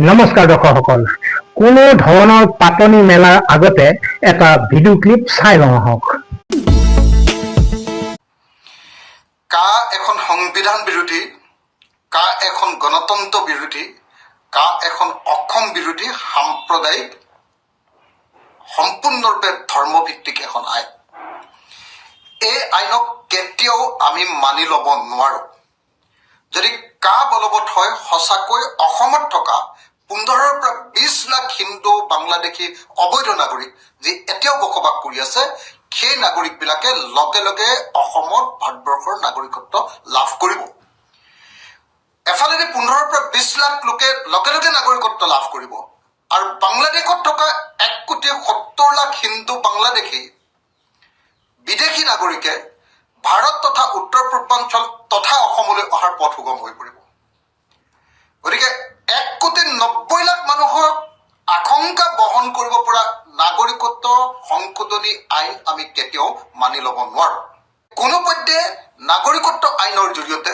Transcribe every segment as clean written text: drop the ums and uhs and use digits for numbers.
নমস্কাৰ দৰ্শকসকল, কোনো ধৰণৰ পাতনি মেলাৰ আগতে এটা ভিডিঅ' ক্লিপ চাই লওঁ আহক। কা এখন সংবিধান বিৰোধী, কা এখন গণতন্ত্ৰ বিৰোধী, কা এখন অসম বিৰোধী সাম্প্ৰদায়িক সম্পূৰ্ণৰূপে ধৰ্মভিত্তিক এখন আইন। এই আইনক কেতিয়াও আমি মানি ল'ব নোৱাৰোঁ। যদি কা বলবৎ হয়, সঁচাকৈ অসমত থকা 15-ৰ পৰা 20 লাখ হিন্দু বাংলাদেশী অবৈধ নাগৰিক যি এতিয়াও বসবাস কৰি আছে, সেই নাগৰিকবিলাকে লগে লগে অসমত ভাৰতবৰ্ষৰ নাগৰিকত্ব লাভ কৰিব। এফালেদি 15-ৰ পৰা 20 লাখ লোকে লগে লগে নাগৰিকত্ব লাভ কৰিব, আৰু বাংলাদেশত থকা 1,70,00,000 হিন্দু বাংলাদেশী বিদেশী নাগৰিকে ভাৰত তথা উত্তৰ পূৰ্বাঞ্চল তথা অসমলৈ অহাৰ পথ সুগম হৈ পৰিব। গতিকে 1,90,00,000 মানুহক আশংকা বহন কৰিব পৰা নাগৰিকত্ব সংশোধনী আইন আমি কেতিয়াও মানি ল'ব নোৱাৰোঁ। কোনোপধ্যে নাগৰিকত্ব আইনৰ জৰিয়তে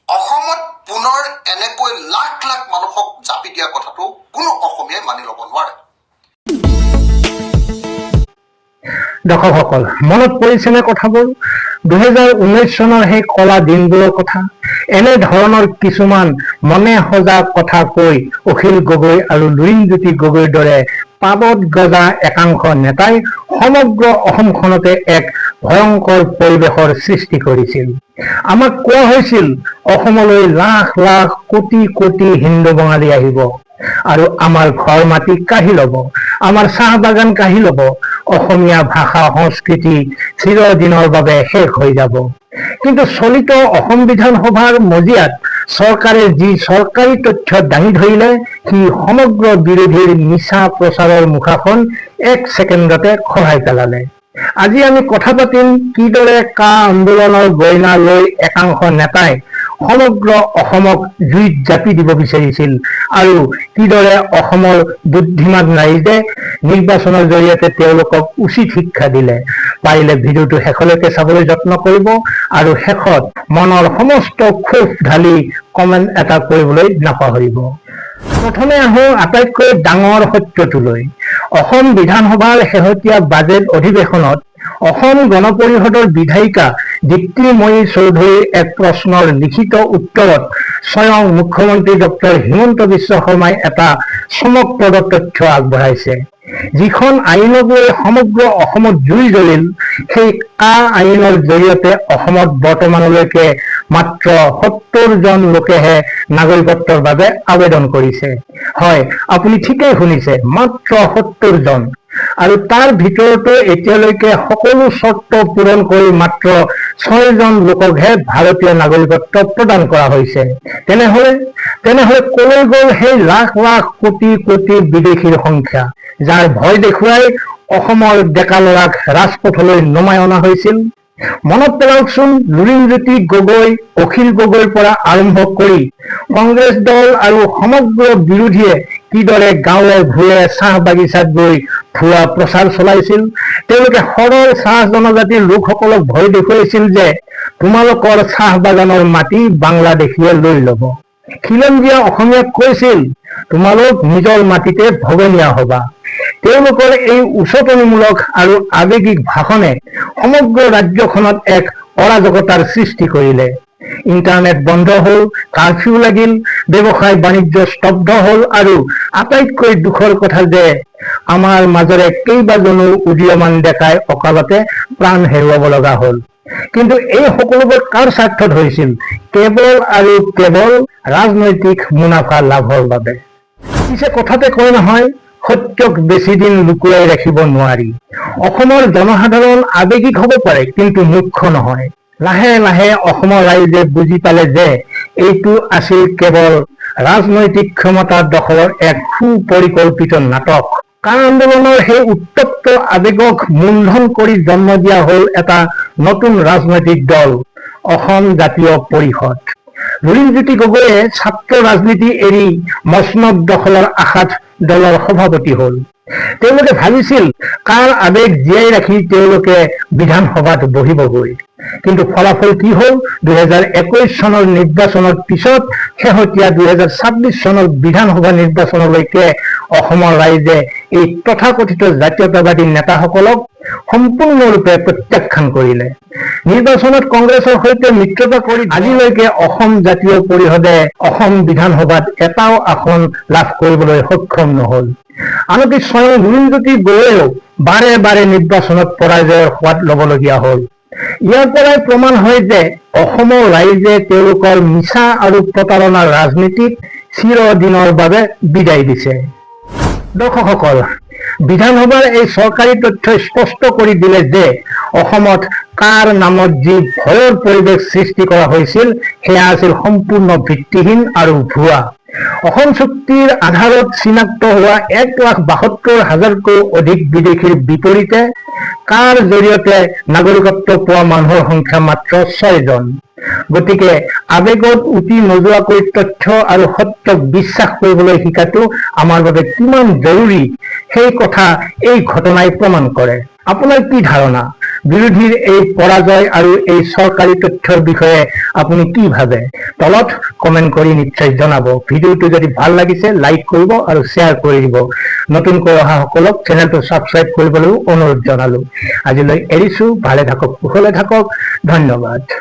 অসমত পুনৰ এনেকৈ লাখ লাখ মানুহক জাপি দিয়া কথাটো কোনো অসমীয়াই মানি ল'ব নোৱাৰে। দৰ্শকসকল, মনত পৰিছেনে কথাবোৰ? 2019 চনৰ সেই কলা দিনবোৰৰ কথা। এনে ধৰণৰ কিছুমান মনে সজা কথা কৈ অখিল গগৈ আৰু লুৰিণজ্যোতি গগৈৰ দৰে পাবত গজা একাংশ নেতাই সমগ্ৰ অসমখনতে এক ভয়ংকৰ পৰিৱেশৰ সৃষ্টি কৰিছিল। আমাক কোৱা হৈছিল অসমলৈ লাখ লাখ কোটি কোটি হিন্দু বঙালী আহিব আৰু আমাৰ ঘৰ মাটি কাঢ়ি ল'ব, আমাৰ চাহ বাগান কাঢ়ি ল'ব, অসমীয়া ভাষা সংস্কৃতি চিৰদিনৰ বাবে শেষ হৈ যাব। কিন্তু চলিত অসম বিধানসভাৰ মজিয়াত চৰকাৰে যি চৰকাৰী তথ্য দাঙি ধৰিলে, সি সমগ্ৰ বিৰোধীৰ মিছা প্ৰচাৰৰ মুখাখন 1 ছেকেণ্ডতে খহাই পেলালে। আজি আমি কথা পাতিম কিদৰে কা আন্দোলনৰ গইনা লৈ একাংশ নেতাই সমগ্ৰ অসমক জুইত জাপি দিব বিচাৰিছিল আৰু কিদৰে অসমৰ বুদ্ধিমান ৰাইজে নিৰ্বাচনৰ জৰিয়তে তেওঁলোকক উচিত শিক্ষা দিলে। পাৰিলে ভিডিঅ'টো শেষলৈকে চাবলৈ যত্ন কৰিব আৰু শেষত মনৰ সমস্ত ক্ষোভ ঢালি কমেণ্ট এটা কৰিবলৈ নাপাহৰিব। প্ৰথমে আহোঁ আটাইতকৈ ডাঙৰ সত্যটোলৈ। অসম বিধানসভাৰ শেহতীয়া বাজেট অধিৱেশনত অসম গণ পৰিষদৰ বিধায়িকা দীপ্তিময়ী চৌধুৰীৰ এক প্ৰশ্নৰ লিখিত উত্তৰত স্বয়ং মুখ্যমন্ত্ৰী ডক্টৰ হিমন্ত বিশ্ব শৰ্মাই এটা চমকপ্ৰদ তথ্য আগবঢ়াইছে। যিখন আইনক লৈ সমগ্ৰ অসমত জুই জ্বলিল, সেই কা আইনৰ জৰিয়তে অসমত বৰ্তমানলৈকে মাত্ৰ 70 জন লোকেহে নাগৰিকত্বৰ বাবে আবেদন কৰিছে। হয়, আপুনি ঠিকেই শুনিছে, মাত্ৰ 70 জন। আৰু তাৰ ভিতৰতো এতিয়ালৈকে সকলো চৰ্ত পূৰণ কৰি মাত্ৰ 6 জন লোককহে ভাৰতীয় নাগৰিকত্ব প্ৰদান কৰা হৈছে। তেনেহলে কলৈ গ'ল সেই লাখ লাখ কোটি কোটি বিদেশীৰ সংখ্যা, যাৰ ভয় দেখুৱাই অসমৰ ডেকা ল'ৰাক ৰাজপথলৈ নমাই অনা হৈছিল? মনত পেলাওকচোন, লুৰিণজ্যোতি গগৈ, অখিল গগৈৰ পৰা আৰম্ভ কৰি কংগ্ৰেছ দল আৰু সমগ্ৰ বিৰোধীয়ে কিদৰে গাঁৱে ভূঞে চাহ বাগিচাত গৈ ভুৱা প্ৰচাৰ চলাইছিল। তেওঁলোকে সৰল চাহ জনজাতিৰ লোকসকলক ভয় দেখুৱাইছিল যে তোমালোকৰ চাহ বাগানৰ মাটি বাংলাদেশীয়ে লৈ ল'ব। খিলঞ্জীয়া অসমীয়াক কৈছিল তোমালোক নিজৰ মাটিতে ভগনীয়া হবা। তেওঁলোকৰ এই উচতনিমূলক আৰু আৱেগিক ভাষণে সমগ্ৰ ৰাজ্যখনত এক অৰাজকতাৰ সৃষ্টি কৰিলে। ইণ্টাৰনেট বন্ধ হ'ল, কাৰফিউ লাগিল, ব্যৱসায় বাণিজ্য স্তব্ধ হ'ল আৰু আটাইতকৈ দুখৰ কথা যে আমাৰ মাজৰে কেইবাজনো উদীয়মান ডেকাই অকালতে প্ৰাণ হেৰুৱাব লগা হ'ল। কিন্তু এই সকলোবোৰ কাৰ স্বাৰ্থত হৈছিল? কেৱল আৰু কেৱল ৰাজনৈতিক মুনাফা লাভৰ বাবে। পিছে কথাতে কয় নহয়, সত্যক বেছি দিন লুকুৱাই ৰাখিব নোৱাৰি। অসমৰ জনসাধাৰণ আৱেগিক হ'ব পাৰে, কিন্তু মুখ্য নহয়। লাহে লাহে অসমৰ ৰাইজে বুজি পালে যে এইটো আছিল কেৱল ৰাজনৈতিক ক্ষমতা দখলৰ এক সুপৰিকল্পিত নাটক। কা আন্দোলনৰ সেই উত্তপ্ত আৱেগক মূলধন কৰি জন্ম দিয়া হ'ল এটা নতুন ৰাজনৈতিক দল, অসম জাতীয় পৰিষদ। লুৰিণজ্যোতি গগৈয়ে ছাত্ৰ ৰাজনীতি এৰি মচনদ দখলৰ আশাত দলৰ সভাপতি হ'ল। তেওঁলোকে ভাবিছিল কাৰ আৱেগ জীয়াই ৰাখি তেওঁলোকে বিধানসভাত বহিবগৈ। কিন্তু ফলাফল কি হল? 2021 চনৰ নিৰ্বাচনৰ পিছত শেহতীয়া 2026 চনৰ বিধানসভা নিৰ্বাচনলৈকে অসমৰ ৰাইজে এই তথাকথিত জাতীয়তাবাদী নেতাসকলক সম্পূৰ্ণৰূপে প্ৰত্যাখ্যান কৰিলে। নিৰ্বাচনত কংগ্ৰেছৰ সৈতে মিত্ৰতা কৰি আজিলৈকে অসম জাতীয় পৰিষদে অসম বিধানসভাত এটাও আসন লাভ কৰিবলৈ সক্ষম নহল। আনকি স্বয়ং লুৰিণজ্যোতি গগৈয়েও বাৰে বাৰে নিৰ্বাচনত পৰাজয়ৰ সোৱাদ ল'বলগীয়া হল। ইয়াৰ পৰাই প্ৰমাণ হয় যে অসমৰ ৰাইজে তেওঁলোকৰ মিছা আৰু প্ৰতাৰণাৰ ৰাজনীতিক চিৰদিনৰ বাবে বিদায় দিছে। দৰ্শকসকল, বিধানসভাৰ এই চৰকাৰী তথ্যই স্পষ্ট কৰি দিলে যে অসমত কাৰ নামত যি ভয়ৰ পৰিৱেশ সৃষ্টি কৰা হৈছিল সেয়া আছিল সম্পূৰ্ণ ভিত্তিহীন আৰু ভুৱা। অসম চুক্তিৰ আধাৰত চিনাক্ত হোৱা 1,72,000তকৈ অধিক বিদেশীৰ বিপৰীতে কাৰ জৰিয়তে নাগৰিকত্ব পোৱা মানুহৰ সংখ্যা মাত্ৰ 6 জন। গতিকে আৱেগত উটি নোযোৱাকৈ তথ্য আৰু সত্যক বিশ্বাস কৰিবলৈ শিকাটো আমাৰ বাবে কিমান জৰুৰী সেই কথা এই ঘটনাই প্ৰমাণ কৰে। আপোনাৰ কি ধাৰণা? বিৰোধীৰ এই পৰাজয় আৰু এই চৰকাৰী তথ্যৰ বিষয়ে আপুনি কি ভাবে? তলত কমেণ্ট কৰি নিশ্চয় জনাব। ভিডিঅ'টো যদি ভাল লাগিছে লাইক কৰিব আৰু শ্বেয়াৰ কৰি দিব। নতুনকৈ অহাসকলক চেনেলটো ছাবস্ক্ৰাইব কৰিবলৈও অনুৰোধ জনালো। আজিলৈ এৰিছো। ভালে থাকক, কুশলে থাকক। ধন্যবাদ।